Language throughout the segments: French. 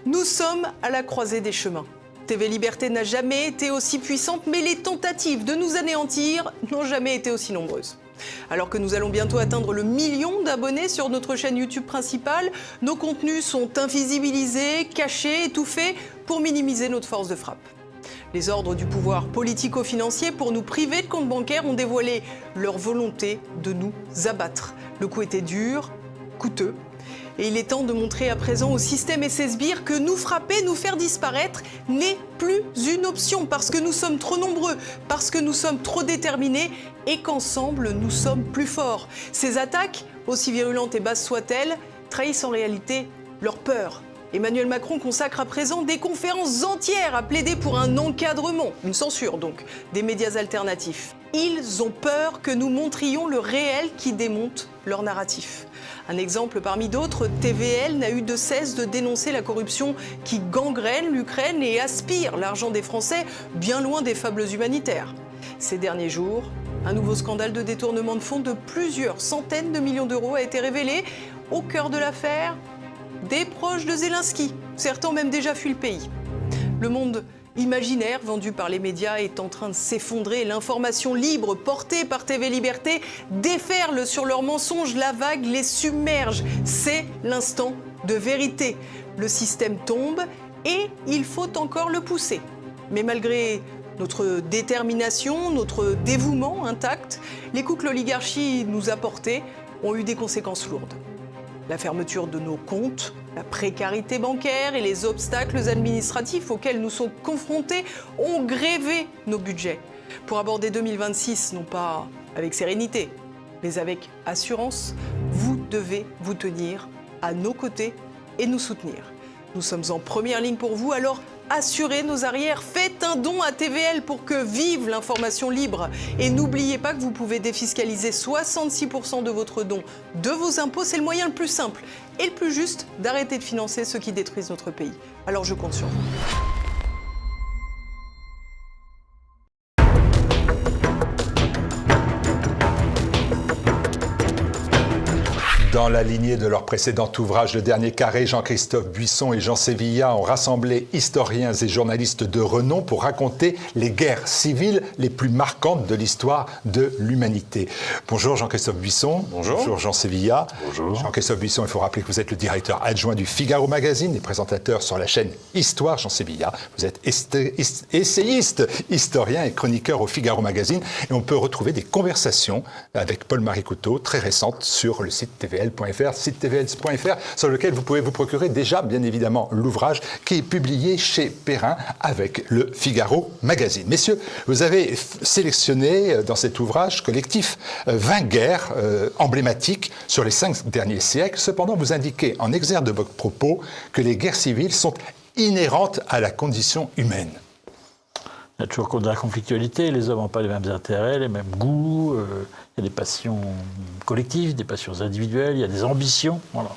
Nous sommes à la croisée des chemins. TV Liberté n'a jamais été aussi puissante, mais les tentatives de nous anéantir n'ont jamais été aussi nombreuses. Alors que nous allons bientôt atteindre le million d'abonnés sur notre chaîne YouTube principale, nos contenus sont invisibilisés, cachés, étouffés pour minimiser notre force de frappe. Les ordres du pouvoir politico-financier pour nous priver de comptes bancaires ont dévoilé leur volonté de nous abattre. Le coup était dur, coûteux. Et il est temps de montrer à présent au système et ses sbires que nous frapper, nous faire disparaître n'est plus une option parce que nous sommes trop nombreux, parce que nous sommes trop déterminés et qu'ensemble nous sommes plus forts. Ces attaques, aussi virulentes et basses soient-elles, trahissent en réalité leur peur. Emmanuel Macron consacre à présent des conférences entières à plaider pour un encadrement, une censure donc, des médias alternatifs. Ils ont peur que nous montrions le réel qui démonte leur narratif. Un exemple parmi d'autres, TVL n'a eu de cesse de dénoncer la corruption qui gangrène l'Ukraine et aspire l'argent des Français bien loin des fables humanitaires. Ces derniers jours, un nouveau scandale de détournement de fonds de plusieurs centaines de millions d'euros a été révélé. Au cœur de l'affaire, des proches de Zelensky. Certains ont même déjà fui le pays. Le monde imaginaire vendu par les médias est en train de s'effondrer. L'information libre portée par TV Liberté déferle sur leurs mensonges. La vague les submerge. C'est l'instant de vérité. Le système tombe et il faut encore le pousser. Mais malgré notre détermination, notre dévouement intact, les coups que l'oligarchie nous a portés ont eu des conséquences lourdes. La fermeture de nos comptes, la précarité bancaire et les obstacles administratifs auxquels nous sommes confrontés ont grévé nos budgets. Pour aborder 2026, non pas avec sérénité, mais avec assurance, vous devez vous tenir à nos côtés et nous soutenir. Nous sommes en première ligne pour vous, alors assurez nos arrières, faites un don à TVL pour que vive l'information libre. Et n'oubliez pas que vous pouvez défiscaliser 66% de votre don de vos impôts. C'est le moyen le plus simple et le plus juste d'arrêter de financer ceux qui détruisent notre pays. Alors je compte sur vous. Dans la lignée de leur précédent ouvrage, Le Dernier Carré, Jean-Christophe Buisson et Jean Sévillat ont rassemblé historiens et journalistes de renom pour raconter les guerres civiles les plus marquantes de l'histoire de l'humanité. Bonjour Jean-Christophe Buisson. Bonjour. Bonjour Jean Sévillat. Bonjour. Jean-Christophe Buisson, il faut rappeler que vous êtes le directeur adjoint du Figaro Magazine et présentateur sur la chaîne Histoire. Jean Sévillat, vous êtes essayiste, historien et chroniqueur au Figaro Magazine. Et on peut retrouver des conversations avec Paul-Marie Couteau, très récentes, sur le site TVL. Site tvl.fr, sur lequel vous pouvez vous procurer déjà, bien évidemment, l'ouvrage qui est publié chez Perrin avec le Figaro Magazine. Messieurs, vous avez sélectionné dans cet ouvrage collectif 20 guerres emblématiques sur les 5 derniers siècles. Cependant, vous indiquez en exergue de votre propos que les guerres civiles sont inhérentes à la condition humaine. Il y a toujours de la conflictualité, les hommes n'ont pas les mêmes intérêts, les mêmes goûts, il y a des passions collectives, des passions individuelles, il y a des ambitions. Voilà.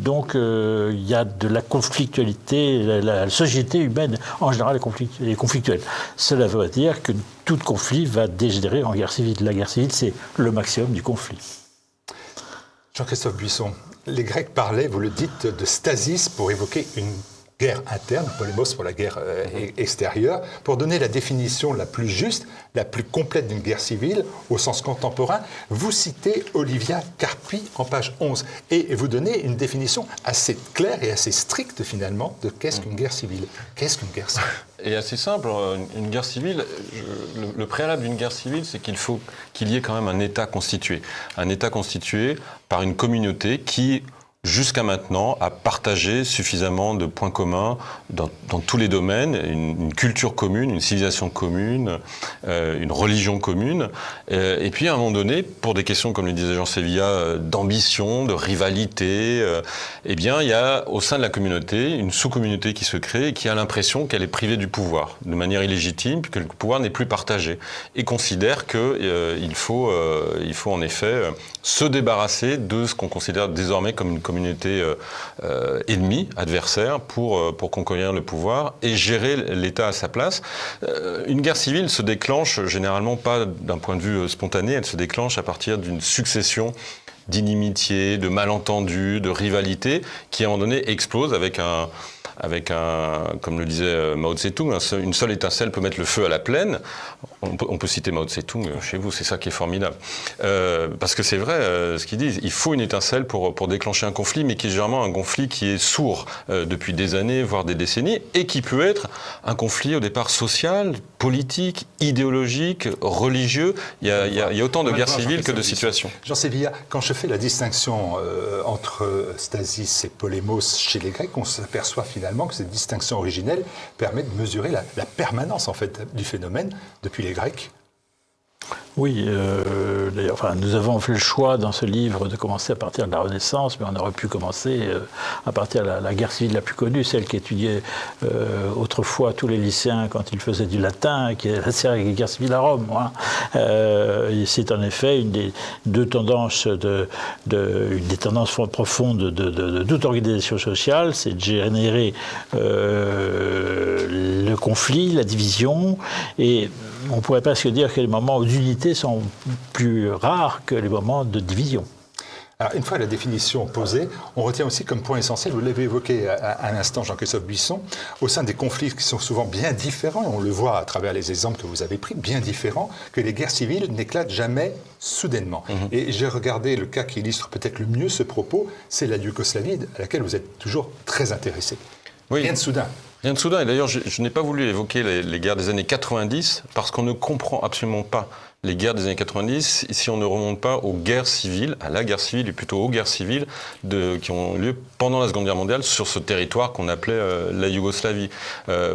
Donc il y a de la conflictualité, la société humaine en général est conflictuelle. Cela veut dire que tout conflit va dégénérer en guerre civile. La guerre civile, c'est le maximum du conflit. Jean-Christophe Buisson, les Grecs parlaient, vous le dites, de stasis pour évoquer une guerre interne, polémos pour la guerre extérieure, pour donner la définition la plus juste, la plus complète d'une guerre civile, au sens contemporain, vous citez Olivia Carpi en page 11, et vous donnez une définition assez claire et assez stricte finalement de qu'est-ce qu'une guerre civile. Qu'est-ce qu'une guerre civile ? Et assez simple, une guerre civile, le préalable d'une guerre civile, c'est qu'il faut qu'il y ait quand même un État constitué. Un État constitué par une communauté qui, jusqu'à maintenant, a partagé suffisamment de points communs dans tous les domaines, une culture commune, une civilisation commune, une religion commune. Et puis, à un moment donné, pour des questions, comme le disait Jean Sévillat, d'ambition, de rivalité, eh bien, il y a au sein de la communauté une sous-communauté qui se crée et qui a l'impression qu'elle est privée du pouvoir, de manière illégitime, que le pouvoir n'est plus partagé, et considère qu'il faut en effet se débarrasser de ce qu'on considère désormais comme une communauté ennemie, adversaire, pour conquérir le pouvoir et gérer l'État à sa place. Une guerre civile se déclenche généralement pas d'un point de vue spontané, elle se déclenche à partir d'une succession d'inimitiés, de malentendus, de rivalités, qui à un moment donné explosent avec avec comme le disait Mao Tse-tung, une seule étincelle peut mettre le feu à la plaine. On peut citer Mao Tse-tung chez vous, c'est ça qui est formidable. Parce que c'est vrai ce qu'ils disent, il faut une étincelle pour déclencher un conflit, mais qui est généralement un conflit qui est sourd depuis des années, voire des décennies, et qui peut être un conflit au départ social, politique, idéologique, religieux. Il y a autant de guerres civiles que de situations. Jean Sévilla, quand je fais la distinction entre stasis et polémos chez les Grecs, on s'aperçoit finalement que cette distinction originelle permet de mesurer la permanence en fait du phénomène depuis les Grecs. Oui, d'ailleurs, nous avons fait le choix dans ce livre de commencer à partir de la Renaissance, mais on aurait pu commencer à partir de la guerre civile la plus connue, celle qu'étudiaient autrefois tous les lycéens quand ils faisaient du latin, qui est la guerre civile à Rome. C'est en effet une des deux tendances, une des tendances profondes de toute organisation sociale, c'est de générer le conflit, la division, et on pourrait presque dire que les moments d'unité sont plus rares que les moments de division. Alors, une fois la définition posée, on retient aussi comme point essentiel, vous l'avez évoqué à l'instant, Jean-Christophe Buisson, au sein des conflits qui sont souvent bien différents, et on le voit à travers les exemples que vous avez pris, bien différents, que les guerres civiles n'éclatent jamais soudainement. Et j'ai regardé le cas qui illustre peut-être le mieux ce propos, c'est la Yougoslavie, à laquelle vous êtes toujours très intéressé. Oui. Rien de soudain. Rien de soudain. Et d'ailleurs, je n'ai pas voulu évoquer les guerres des années 90 parce qu'on ne comprend absolument pas les guerres des années 90 si on ne remonte pas aux guerres civiles, à la guerre civile et plutôt aux guerres civiles qui ont lieu pendant la Seconde Guerre mondiale sur ce territoire qu'on appelait la Yougoslavie.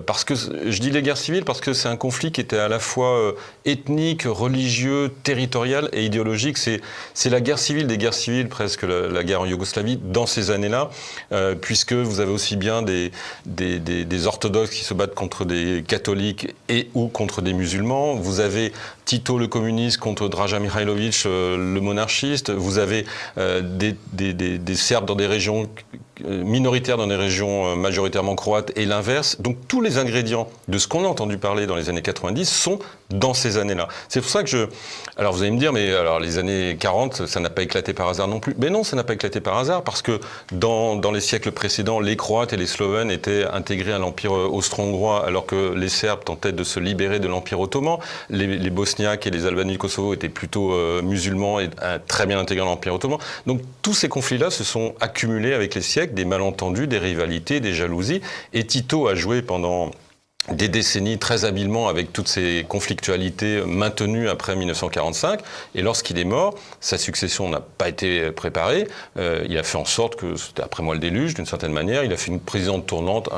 Parce que je dis les guerres civiles parce que c'est un conflit qui était à la fois ethnique, religieux, territorial et idéologique. C'est la guerre civile des guerres civiles, presque la guerre en Yougoslavie dans ces années-là, puisque vous avez aussi bien des orthodoxes qui se battent contre des catholiques et ou contre des musulmans. Vous avez Tito le communiste contre Draža Mihailović le monarchiste. Vous avez des Serbes dans des régions minoritaires, dans des régions majoritairement croates et l'inverse. Donc tous les ingrédients de ce qu'on a entendu parler dans les années 90 sont dans ces années-là. C'est pour ça que Alors vous allez me dire, mais alors les années 40, ça n'a pas éclaté par hasard non plus. Mais non, ça n'a pas éclaté par hasard parce que dans les siècles précédents, les Croates et les Slovènes étaient intégrés à l'Empire austro-hongrois alors que les Serbes tentaient de se libérer de l'Empire ottoman. Les Bosniaques et les Albanais du Kosovo étaient plutôt musulmans et très bien intégrés à l'Empire ottoman. Donc tous ces conflits-là se sont accumulés avec les siècles, des malentendus, des rivalités, des jalousies. Et Tito a joué pendant des décennies très habilement avec toutes ces conflictualités maintenues après 1945. Et lorsqu'il est mort, sa succession n'a pas été préparée. Il a fait en sorte que, c'était après moi le déluge d'une certaine manière, il a fait une présidente tournante.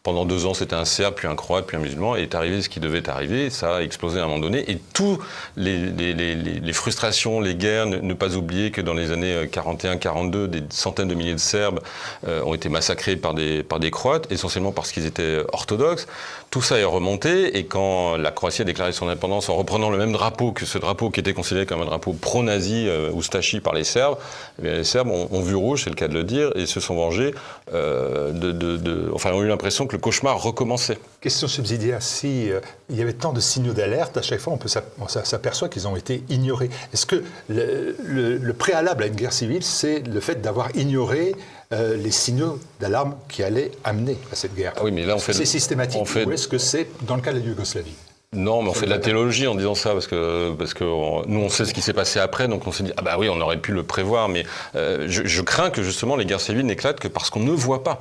Pendant 2 ans, c'était un Serbe, puis un Croate, puis un musulman, et est arrivé ce qui devait arriver, ça a explosé à un moment donné, et tous les frustrations, les guerres, ne pas oublier que dans les années 41-42, des centaines de milliers de Serbes ont été massacrés par des Croates, essentiellement parce qu'ils étaient orthodoxes. Tout ça est remonté, et quand la Croatie a déclaré son indépendance en reprenant le même drapeau que ce drapeau qui était considéré comme un drapeau pro-nazi, Ustashi, par les Serbes, les Serbes ont vu rouge, c'est le cas de le dire, et se sont vengés, ont eu l'impression que le cauchemar recommençait. Question subsidiaire, si il y avait tant de signaux d'alerte, à chaque fois on s'aperçoit qu'ils ont été ignorés. Est-ce que le préalable à une guerre civile, c'est le fait d'avoir ignoré les signaux d'alarme qui allaient amener à cette guerre? Oui, mais là c'est systématique ou est-ce que c'est dans le cas de la Yougoslavie? Non, mais on fait de la théologie en disant ça, parce que nous, on sait ce qui s'est passé après, donc on s'est dit, ah bah oui, on aurait pu le prévoir, mais je crains que justement les guerres civiles n'éclatent que parce qu'on ne voit pas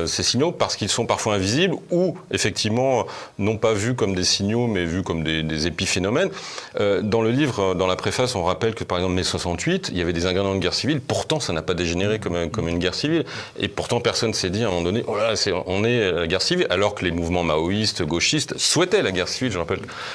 ces signaux, parce qu'ils sont parfois invisibles, ou effectivement, non pas vus comme des signaux, mais vus comme des épiphénomènes. Dans le livre, dans la préface, on rappelle que par exemple, mai 68, il y avait des ingrédients de guerre civile, pourtant ça n'a pas dégénéré comme une guerre civile, et pourtant personne s'est dit à un moment donné, oh là, on est à la guerre civile, alors que les mouvements maoïstes, gauchistes souhaitaient la guerre civile. Je rappelle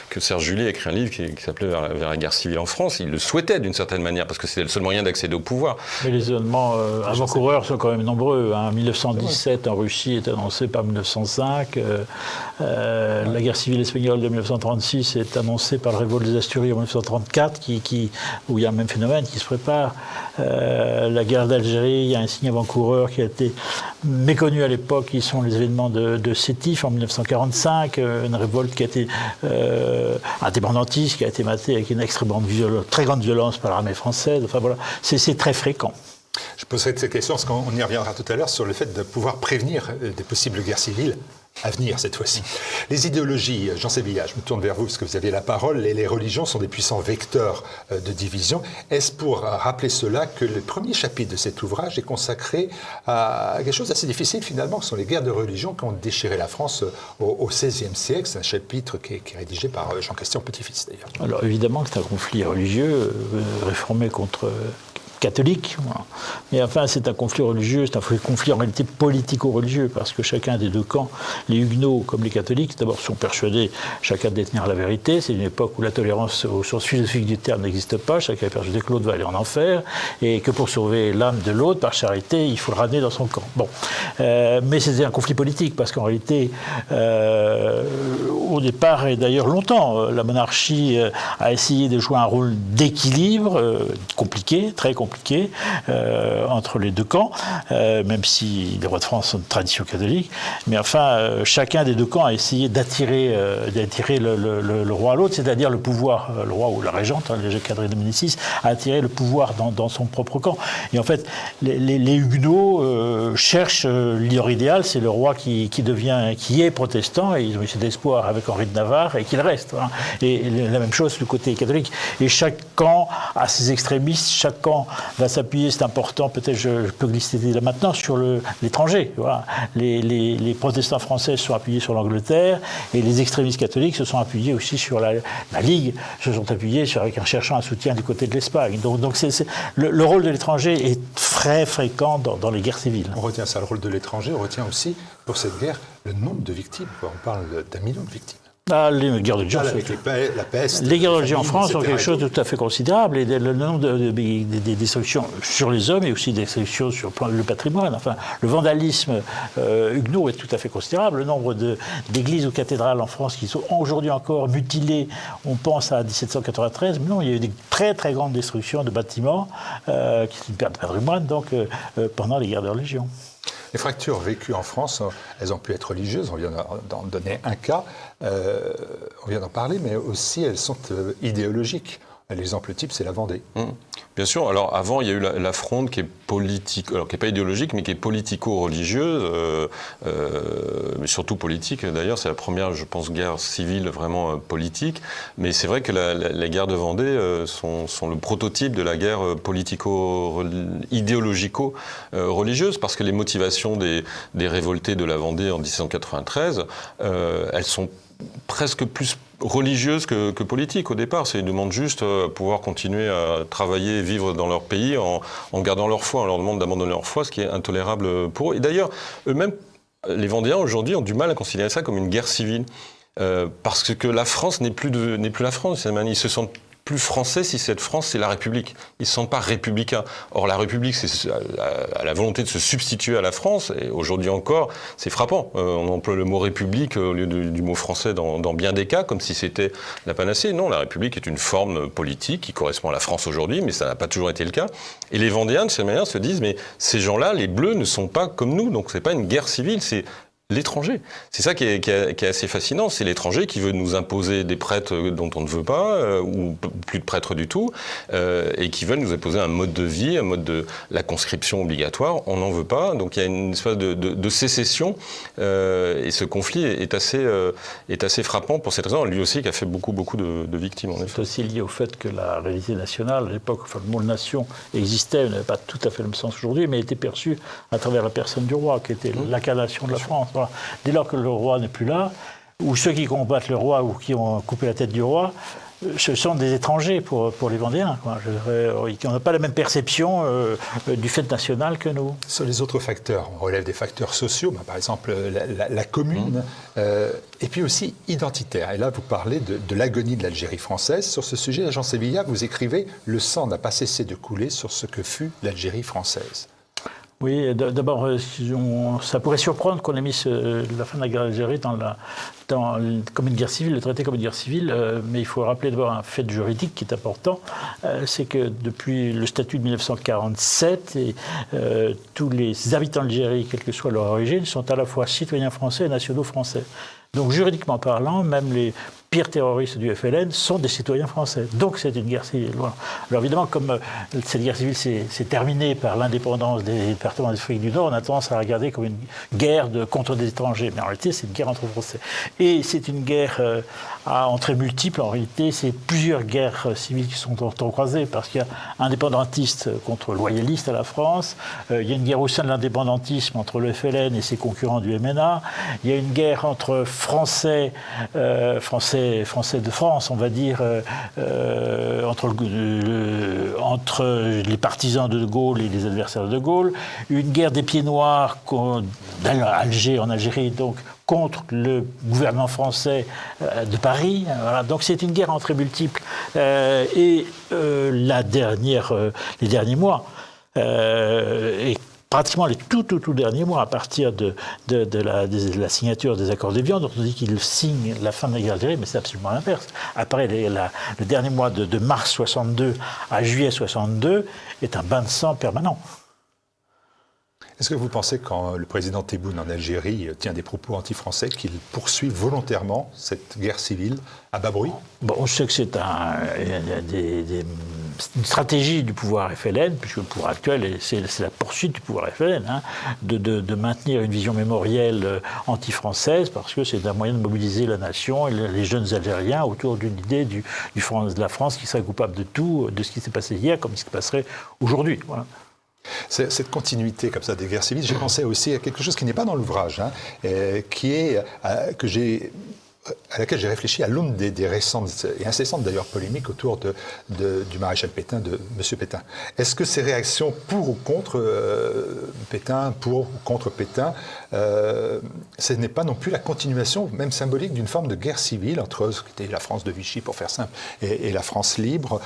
que Serge July a écrit un livre qui s'appelait vers la guerre civile en France. Il le souhaitait d'une certaine manière, parce que c'était le seul moyen d'accéder au pouvoir. Mais les événements avant-coureurs sont quand même nombreux. 1917 en Russie est annoncé par 1905. La guerre civile espagnole de 1936 est annoncée par le révolte des Asturies en 1934, où il y a un même phénomène qui se prépare. La guerre d'Algérie, il y a un signe avant-coureur qui a été méconnu à l'époque, qui sont les événements de Sétif en 1945, une révolte qui a été indépendantiste, qui a été matée avec une très grande violence par l'armée française. Enfin voilà, c'est très fréquent. Je poserai cette question parce qu'on y reviendra tout à l'heure sur le fait de pouvoir prévenir des possibles guerres civiles à venir cette fois-ci. Les idéologies, Jean Sévillia, je me tourne vers vous parce que vous avez la parole, les religions sont des puissants vecteurs de division. Est-ce pour rappeler cela que le premier chapitre de cet ouvrage est consacré à quelque chose d'assez difficile finalement, que sont les guerres de religion qui ont déchiré la France au XVIe siècle? C'est un chapitre qui est rédigé par Jean-Christian Petit-Fils d'ailleurs. Alors évidemment que c'est un conflit religieux réformé contre catholique. Mais enfin, c'est un conflit religieux, c'est un conflit en réalité politico-religieux, parce que chacun des deux camps, les huguenots comme les catholiques, d'abord sont persuadés chacun de détenir la vérité. C'est une époque où la tolérance au sens philosophique du terme n'existe pas. Chacun est persuadé que l'autre va aller en enfer et que pour sauver l'âme de l'autre, par charité, il faut le ramener dans son camp. Bon. Mais c'était un conflit politique, parce qu'en réalité, au départ, et d'ailleurs longtemps, la monarchie a essayé de jouer un rôle d'équilibre, compliqué, très compliqué, entre les deux camps, même si les rois de France sont de tradition catholique. Mais enfin, chacun des deux camps a essayé d'attirer le roi à l'autre, c'est-à-dire le pouvoir, le roi ou la régente, le cadre de Médicis, a attiré le pouvoir dans son propre camp. Et en fait, les huguenots cherchent leur idéal, c'est le roi qui est protestant, et ils ont eu cet espoir avec Henri de Navarre, et qu'il reste. Hein. Et la même chose du côté catholique. Et chaque camp a ses extrémistes, chaque camp va s'appuyer, c'est important, peut-être je peux glisser là maintenant, sur l'étranger. Voilà. Les protestants français se sont appuyés sur l'Angleterre, et les extrémistes catholiques se sont appuyés aussi sur la Ligue, se sont appuyés en cherchant un soutien du côté de l'Espagne. Donc le rôle de l'étranger est très fréquent dans les guerres civiles. On retient ça, le rôle de l'étranger, on retient aussi, pour cette guerre, le nombre de victimes. On parle d'1 million de victimes. Les guerres de religion, avec la peste, les guerres de religion en France sont etc. quelque chose de tout à fait considérable, et le nombre des destructions sur les hommes et aussi des destructions sur le patrimoine. Enfin, le vandalisme huguenot est tout à fait considérable. Le nombre d'églises ou cathédrales en France qui sont aujourd'hui encore mutilées, on pense à 1793, mais non, il y a eu des très très grandes destructions de bâtiments, qui est une perte de patrimoine, donc pendant les guerres de religion. Les fractures vécues en France, elles ont pu être religieuses, on vient d'en donner un cas, on vient d'en parler, mais aussi elles sont idéologiques. L'exemple type, c'est la Vendée. Bien sûr. Alors avant, il y a eu la Fronde qui est politique, alors qui n'est pas idéologique, mais qui est politico-religieuse, mais surtout politique. D'ailleurs, c'est la première, je pense, guerre civile vraiment politique. Mais c'est vrai que les guerres de Vendée sont le prototype de la guerre politico-idéologico-religieuse, parce que les motivations des révoltés de la Vendée en 1793, elles sont presque plus religieuses que politiques au départ. Ils demandent juste pouvoir continuer à travailler et vivre dans leur pays en gardant leur foi. On leur demande d'abandonner leur foi, ce qui est intolérable pour eux. Et d'ailleurs, eux-mêmes, les Vendéens aujourd'hui ont du mal à considérer ça comme une guerre civile. Parce que la France n'est plus la France. Ils se sentent plus français si cette France, c'est la République. Ils ne se sentent pas républicains. Or, la République, c'est à la volonté de se substituer à la France, et aujourd'hui encore, c'est frappant. On emploie le mot République au lieu du mot français dans bien des cas, comme si c'était la panacée. Non, la République est une forme politique qui correspond à la France aujourd'hui, mais ça n'a pas toujours été le cas. Et les Vendéens, de cette manière, se disent, mais ces gens-là, les Bleus, ne sont pas comme nous, donc c'est pas une guerre civile, c'est l'étranger. C'est ça qui est assez fascinant, c'est l'étranger qui veut nous imposer des prêtres dont on ne veut pas, ou plus de prêtres du tout, et qui veulent nous imposer un mode de vie, un mode de la conscription obligatoire, on n'en veut pas, donc il y a une espèce de sécession, et ce conflit est assez frappant pour cette raison, lui aussi qui a fait beaucoup de victimes en effet. C'est aussi lié au fait que la réalité nationale, à l'époque, enfin, le mot nation existait, n'avait pas tout à fait le même sens aujourd'hui, mais était perçu à travers la personne du roi, qui était l'incarnation de la France. Voilà. Dès lors que le roi n'est plus là, ou ceux qui combattent le roi ou qui ont coupé la tête du roi, ce sont des étrangers pour les Vendéens. On n'a pas la même perception du fait national que nous. Sur les autres facteurs, on relève des facteurs sociaux, par exemple la commune, et puis aussi identitaire. Et là, vous parlez de l'agonie de l'Algérie française. Sur ce sujet, Jean Sévillia, vous écrivez « Le sang n'a pas cessé de couler sur ce que fut l'Algérie française ». Oui, d'abord, ça pourrait surprendre qu'on ait mis la fin de la guerre d'Algérie dans comme une guerre civile, le traité comme une guerre civile, mais il faut rappeler d'abord un fait juridique qui est important, c'est que depuis le statut de 1947, tous les habitants d'Algérie, quelle que soit leur origine, sont à la fois citoyens français et nationaux français. Donc juridiquement parlant, même les pires terroristes du FLN sont des citoyens français. Donc c'est une guerre civile. Voilà. Alors évidemment, comme cette guerre civile s'est terminée par l'indépendance des départements d'Afrique du Nord, on a tendance à la regarder comme une guerre contre des étrangers. Mais en réalité, c'est une guerre entre Français. Et c'est une guerre à entrée multiple. En réalité, c'est plusieurs guerres civiles qui sont entrecroisées, parce qu'il y a indépendantistes contre loyalistes à la France. Il y a une guerre au sein de l'indépendantisme entre le FLN et ses concurrents du MNA. Il y a une guerre entre Français de France, on va dire, entre les partisans de Gaulle et les adversaires de De Gaulle. Une guerre des pieds noirs en Algérie, donc, contre le gouvernement français de Paris. Voilà. Donc c'est une guerre entre multiples. Les derniers mois, et pratiquement les tout derniers mois, à partir de la signature des accords d'Évian, dont on dit qu'ils signent la fin de la guerre d'Algérie, mais c'est absolument l'inverse. Après, le dernier mois de mars 62 à juillet 62 est un bain de sang permanent. Est-ce que vous pensez, quand le président Tebboune en Algérie tient des propos anti-français, qu'il poursuit volontairement cette guerre civile à bas bruit ? Bon, on sait que c'est une stratégie du pouvoir FLN, puisque le pouvoir actuel, c'est la poursuite du pouvoir FLN, de maintenir une vision mémorielle anti-française, parce que c'est un moyen de mobiliser la nation et les jeunes Algériens autour d'une idée de la France qui serait coupable de tout, de ce qui s'est passé hier, comme ce qui se passerait aujourd'hui. Voilà. Cette continuité comme ça des guerres civiles, j'ai pensé aussi à quelque chose qui n'est pas dans l'ouvrage, à laquelle j'ai réfléchi à l'aune des récentes et incessantes d'ailleurs polémiques autour du maréchal Pétain, de M. Pétain. Est-ce que ces réactions pour ou contre Pétain, ce n'est pas non plus la continuation, même symbolique, d'une forme de guerre civile entre ce qui était la France de Vichy, pour faire simple, et la France libre,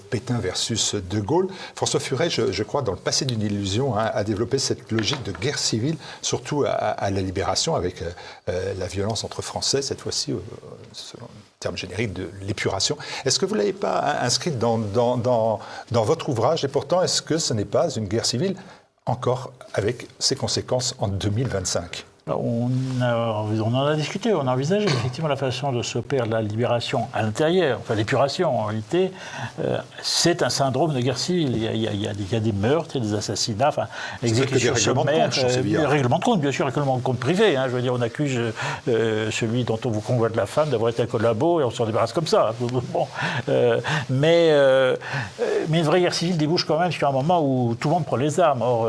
Pétain versus De Gaulle. François Furet, je crois, dans Le passé d'une illusion, a développé cette logique de guerre civile, surtout à la Libération, avec la violence entre Français, cette fois-ci, selon le terme générique de l'épuration. Est-ce que vous ne l'avez pas inscrite dans votre ouvrage, et pourtant, est-ce que ce n'est pas une guerre civile, encore avec ses conséquences en 2025 ? On en a discuté, on a envisagé effectivement la façon de s'opérer la libération à l'intérieur, enfin l'épuration en réalité. C'est un syndrome de guerre civile. Il y a des meurtres, il y a des assassinats, enfin, exécutions sommaires. Règlement de compte, bien sûr, règlement de compte privé. Je veux dire, on accuse celui dont on vous convoite la femme d'avoir été un collabo et on s'en débarrasse comme ça. Bon. Mais une vraie guerre civile débouche quand même sur un moment où tout le monde prend les armes. Or,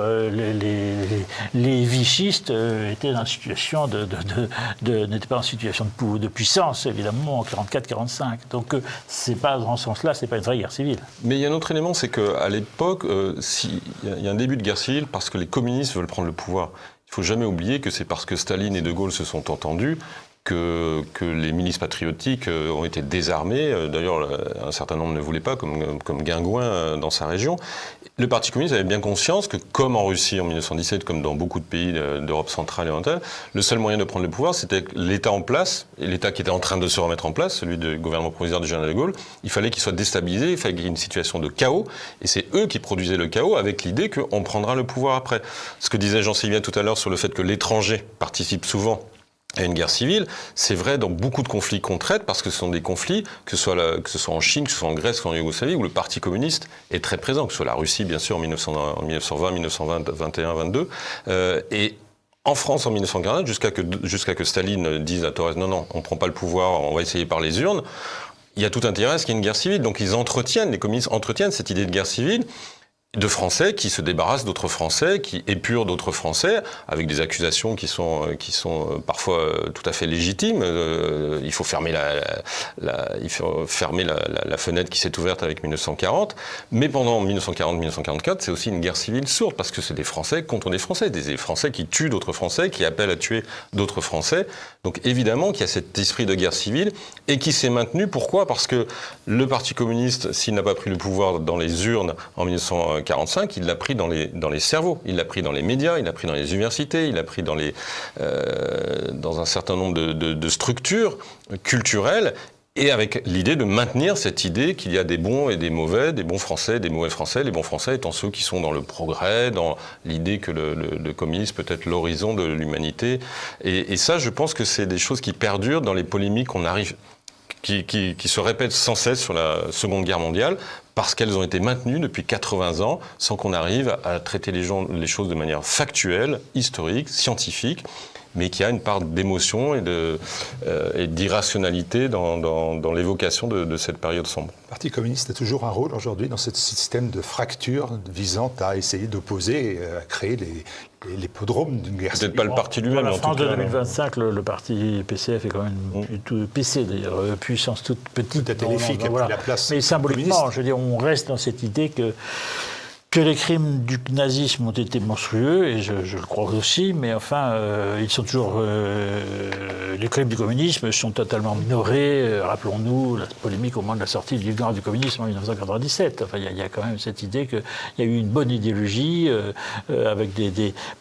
les vichistes étaient dans n'était pas en situation de puissance, évidemment, en 1944-1945. Donc, c'est pas dans ce sens-là, c'est pas une vraie guerre civile. Mais il y a un autre élément, c'est qu'à l'époque, il y a un début de guerre civile parce que les communistes veulent prendre le pouvoir. Il ne faut jamais oublier que c'est parce que Staline et De Gaulle se sont entendus que les milices patriotiques ont été désarmées. D'ailleurs, un certain nombre ne voulaient pas, comme Guingouin dans sa région. Le Parti communiste avait bien conscience que, comme en Russie en 1917, comme dans beaucoup de pays d'Europe centrale et orientale, le seul moyen de prendre le pouvoir, c'était l'État en place, et l'État qui était en train de se remettre en place, celui du gouvernement provisoire du général de Gaulle, il fallait qu'il soit déstabilisé, il fallait qu'il y ait une situation de chaos, et c'est eux qui produisaient le chaos avec l'idée qu'on prendra le pouvoir après. Ce que disait Jean Sévillia tout à l'heure sur le fait que l'étranger participe souvent à une guerre civile, c'est vrai dans beaucoup de conflits qu'on traite, parce que ce sont des conflits, que ce soit en Chine, que ce soit en Grèce, que ce soit en Yougoslavie, où le Parti communiste est très présent, que ce soit la Russie, bien sûr, en 1920, 1921, 22, et en France, en 1940, jusqu'à que Staline dise à Torres, non, on ne prend pas le pouvoir, on va essayer par les urnes, il y a tout intérêt à ce qu'il y ait une guerre civile. Donc les communistes entretiennent cette idée de guerre civile, de Français qui se débarrassent d'autres Français, qui épurent d'autres Français, avec des accusations qui sont parfois tout à fait légitimes. Il faut fermer la fenêtre qui s'est ouverte avec 1940. Mais pendant 1940-1944, c'est aussi une guerre civile sourde, parce que c'est des Français contre des Français, des Français qui tuent d'autres Français, qui appellent à tuer d'autres Français. Donc évidemment qu'il y a cet esprit de guerre civile, et qui s'est maintenu. Pourquoi ? Parce que le Parti communiste, s'il n'a pas pris le pouvoir dans les urnes en 1940, 1945, il l'a pris dans les cerveaux, il l'a pris dans les médias, il l'a pris dans les universités, il l'a pris dans un certain nombre de structures culturelles, et avec l'idée de maintenir cette idée qu'il y a des bons et des mauvais, des bons Français, des mauvais Français, les bons Français étant ceux qui sont dans le progrès, dans l'idée que le communisme peut être l'horizon de l'humanité. Et ça, je pense que c'est des choses qui perdurent dans les polémiques qui se répètent sans cesse sur la Seconde Guerre mondiale, parce qu'elles ont été maintenues depuis 80 ans, sans qu'on arrive à traiter les choses de manière factuelle, historique, scientifique, mais qui a une part d'émotion et d'irrationalité dans l'évocation de cette période sombre. Le Parti communiste a toujours un rôle aujourd'hui dans ce système de fracture visant à essayer d'opposer, à créer les podromes d'une guerre civile. Peut-être pas le parti lui-même, en en France tout cas. de 2025, le parti PCF est quand même plutôt PC, d'ailleurs, puissance toute petite. Peut-être LFI qui a pris la place. Mais symboliquement, communiste. je veux dire, on reste dans cette idée que les crimes du nazisme ont été monstrueux, et je le crois aussi, mais enfin, ils sont toujours... les crimes du communisme sont totalement minorés. Rappelons-nous la polémique au moment de la sortie du livre du communisme en 1997. Enfin, il y a quand même cette idée qu'il y a eu une bonne idéologie, avec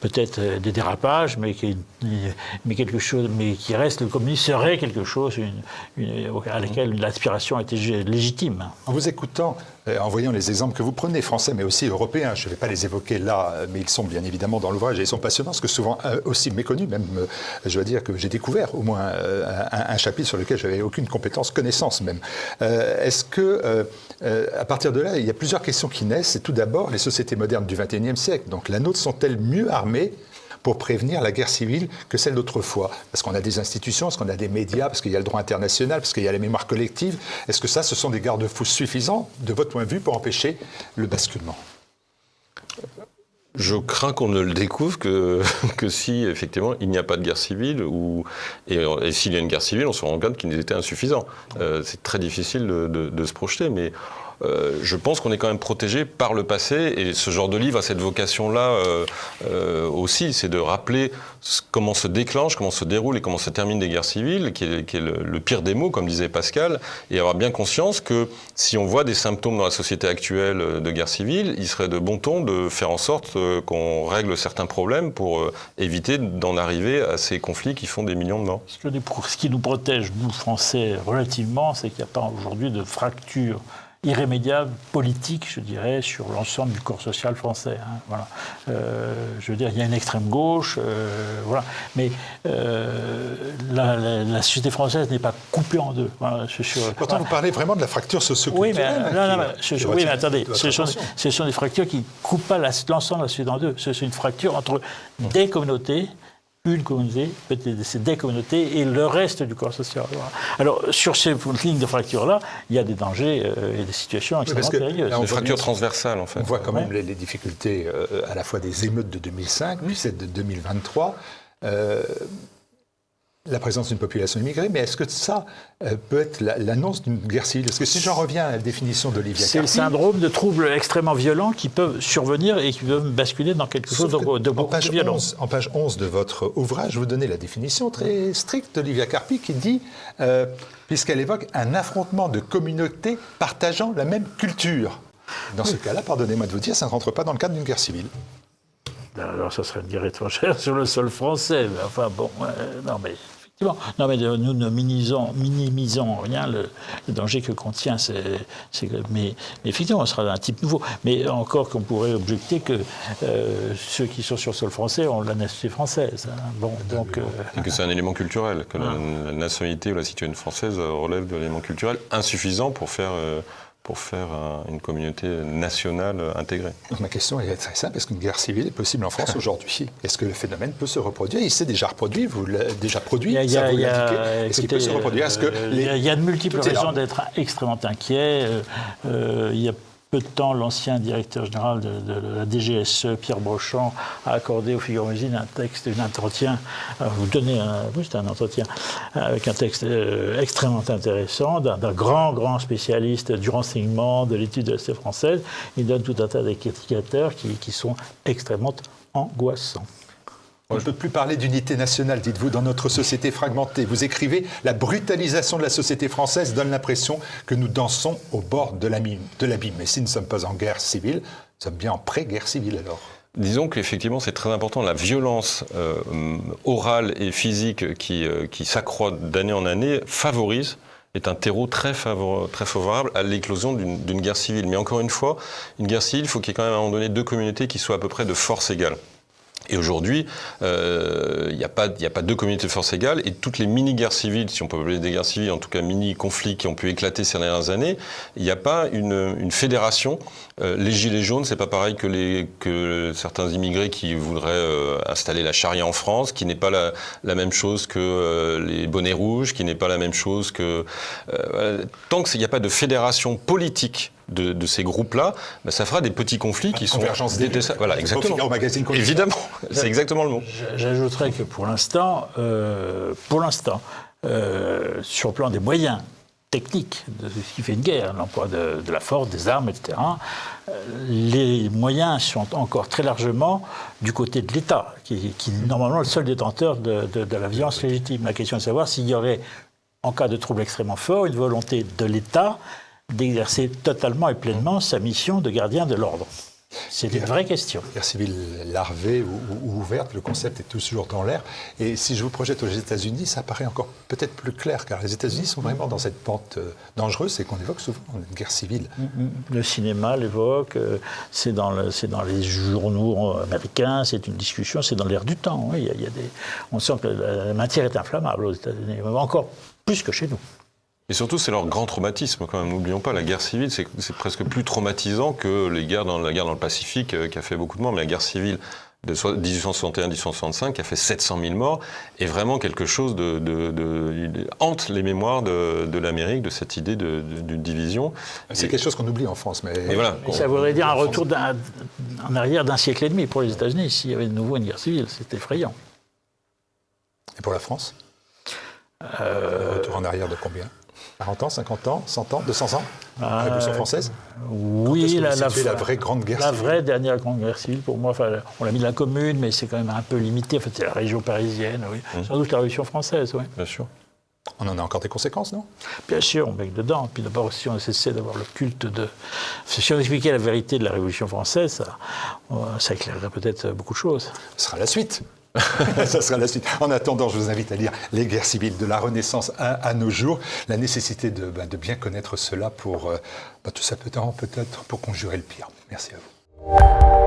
peut-être des dérapages, mais quelque chose, mais qui reste, le communisme serait quelque chose à laquelle l'aspiration était légitime. En vous écoutant, en voyant les exemples que vous prenez, français mais aussi européens, je ne vais pas les évoquer là, mais ils sont bien évidemment dans l'ouvrage et ils sont passionnants, parce que souvent aussi méconnus, même je dois dire que j'ai découvert au moins un chapitre sur lequel je n'avais aucune compétence, connaissance même. Est-ce que, à partir de là, il y a plusieurs questions qui naissent, et tout d'abord, les sociétés modernes du XXIe siècle, donc la nôtre, sont-elles mieux armées pour prévenir la guerre civile que celle d'autrefois? Parce qu'on a des institutions, parce qu'on a des médias, parce qu'il y a le droit international, parce qu'il y a la mémoire collective. Est-ce que ce sont des garde-fous suffisants, de votre point de vue, pour empêcher le basculement? Je crains qu'on ne le découvre que si, effectivement, il n'y a pas de guerre civile, et s'il y a une guerre civile, on se rend compte qu'ils étaient insuffisants. C'est très difficile de se projeter, mais je pense qu'on est quand même protégé par le passé, et ce genre de livre a cette vocation-là aussi, c'est de rappeler comment se déclenche, comment se déroule et comment se terminent des guerres civiles, qui est le pire des maux, comme disait Pascal, et avoir bien conscience que si on voit des symptômes dans la société actuelle de guerre civile, il serait de bon ton de faire en sorte qu'on règle certains problèmes pour éviter d'en arriver à ces conflits qui font des millions de morts. Ce qui nous protège, nous Français, relativement, c'est qu'il n'y a pas aujourd'hui de fracture irrémédiable, politique, je dirais, sur l'ensemble du corps social français. Hein, voilà. Je veux dire, il y a une extrême gauche, voilà. Mais la société française n'est pas coupée en deux. Voilà, Pourtant, vous parlez vraiment de la fracture socio-culturelle. Oui, mais attendez, ce sont des fractures qui ne coupent pas l'ensemble de la société en deux. C'est une fracture entre des communautés, une communauté, c'est des communautés, et le reste du corps social. Voilà. Alors, sur ces lignes de fracture-là, il y a des dangers et des situations extrêmement périlleuses. Une fracture transversale, en fait. On voit quand même les difficultés à la fois des émeutes de 2005, puis celles de 2023. La présence d'une population immigrée, mais est-ce que ça peut être l'annonce d'une guerre civile? Parce que si j'en reviens à la définition d'Olivia Carpi... C'est le syndrome de troubles extrêmement violents qui peuvent survenir et qui peuvent basculer dans quelque chose de beaucoup plus violent. En page 11 de votre ouvrage, vous donnez la définition très stricte d'Olivia Carpi qui dit, puisqu'elle évoque un affrontement de communautés partageant la même culture. Dans ce cas-là, pardonnez-moi de vous dire, ça ne rentre pas dans le cadre d'une guerre civile. Alors, ça serait une guerre étrangère sur le sol français. Mais enfin, bon, non, mais effectivement. Non, mais nous ne minimisons en rien le danger que contient. Mais effectivement, ce sera un type nouveau. Mais encore qu'on pourrait objecter que ceux qui sont sur le sol français ont la nationalité française. Hein. Bon, donc, et que c'est un élément culturel, que la nationalité ou la citoyenneté française relève de l'élément culturel insuffisant pour faire une communauté nationale intégrée. Donc ma question est très simple. Est-ce qu'une guerre civile est possible en France aujourd'hui? Est-ce que le phénomène peut se reproduire? Il s'est déjà reproduit, vous l'avez déjà produit, ça vous l'indiquez. Est-ce qu'il peut se reproduire? Il y a de multiples raisons d'être extrêmement inquiet. Il y a peu de temps, l'ancien directeur général de la DGSE, Pierre Brochand, a accordé au Figaro Magazine un entretien, c'était un entretien, avec un texte extrêmement intéressant d'un grand spécialiste du renseignement, de l'étude de la société française. Il donne tout un tas d'indicateurs qui sont extrêmement angoissants. On ne peut plus parler d'unité nationale, dites-vous, dans notre société fragmentée. Vous écrivez « La brutalisation de la société française donne l'impression que nous dansons au bord de l'abîme. Mais si nous ne sommes pas en guerre civile, sommes bien en pré-guerre civile alors. Disons qu'effectivement, c'est très important. La violence orale et physique qui s'accroît d'année en année est un terreau très favorable à l'éclosion d'une guerre civile. Mais encore une fois, une guerre civile, il faut qu'il y ait quand même à un moment donné deux communautés qui soient à peu près de force égale. Et aujourd'hui, il n'y a pas deux communautés de force égale, et toutes les mini-guerres civiles, si on peut appeler des guerres civiles, en tout cas mini-conflits qui ont pu éclater ces dernières années, il n'y a pas une fédération. Les gilets jaunes, c'est pas pareil que certains immigrés qui voudraient installer la charia en France, qui n'est pas la même chose que les bonnets rouges, qui n'est pas la même chose que... tant qu'il n'y a pas de fédération politique de ces groupes-là, ben ça fera des petits conflits qui sont détestables. Voilà, exactement. Magazine, évidemment, c'est exactement le mot. J'ajouterais que pour l'instant, sur le plan des moyens techniques de ce qui fait une guerre, l'emploi de la force, des armes, etc., les moyens sont encore très largement du côté de l'État, qui est normalement le seul détenteur de la violence légitime. La question est de savoir s'il y aurait, en cas de trouble extrêmement fort, une volonté de l'État d'exercer totalement et pleinement sa mission de gardien de l'ordre. C'est une vraie question. Guerre civile larvée ou ouverte, le concept est toujours dans l'air. Et si je vous projette aux États-Unis, ça paraît encore peut-être plus clair, car les États-Unis sont vraiment dans cette pente dangereuse et qu'on évoque souvent une guerre civile. Le cinéma l'évoque, c'est dans les journaux américains, c'est une discussion, c'est dans l'air du temps. Oui, on sent que la matière est inflammable aux États-Unis, encore plus que chez nous. Et surtout, c'est leur grand traumatisme, quand même. N'oublions pas, la guerre civile, c'est presque plus traumatisant que la guerre dans le Pacifique, qui a fait beaucoup de morts. Mais la guerre civile de 1861-1865, qui a fait 700 000 morts, est vraiment quelque chose hante les mémoires de l'Amérique, de cette idée d'une division. C'est quelque chose qu'on oublie en France. Mais voilà. Ça voudrait dire un retour en arrière d'un siècle et demi pour les États-Unis, s'il y avait de nouveau une guerre civile. C'est effrayant. Et pour la France retour en arrière de combien ? 40 ans, 50 ans, 100 ans, 200 ans la Révolution française? Oui, la vraie grande guerre civile. La vraie dernière grande guerre civile, pour moi, on l'a mis de la Commune, mais c'est quand même un peu limité. En fait, c'est la région parisienne, oui. Sans doute la Révolution française, oui. Bien sûr. On en a encore des conséquences, non? Bien sûr, on baigne dedans. Puis d'abord, si on cessait d'avoir le culte de... Si on expliquait la vérité de la Révolution française, ça éclairerait peut-être beaucoup de choses. Ce sera la suite. Ça sera la suite. En attendant, je vous invite à lire Les guerres civiles de la Renaissance à nos jours. La nécessité de bien connaître cela pour tout simplement peut-être pour conjurer le pire. Merci à vous.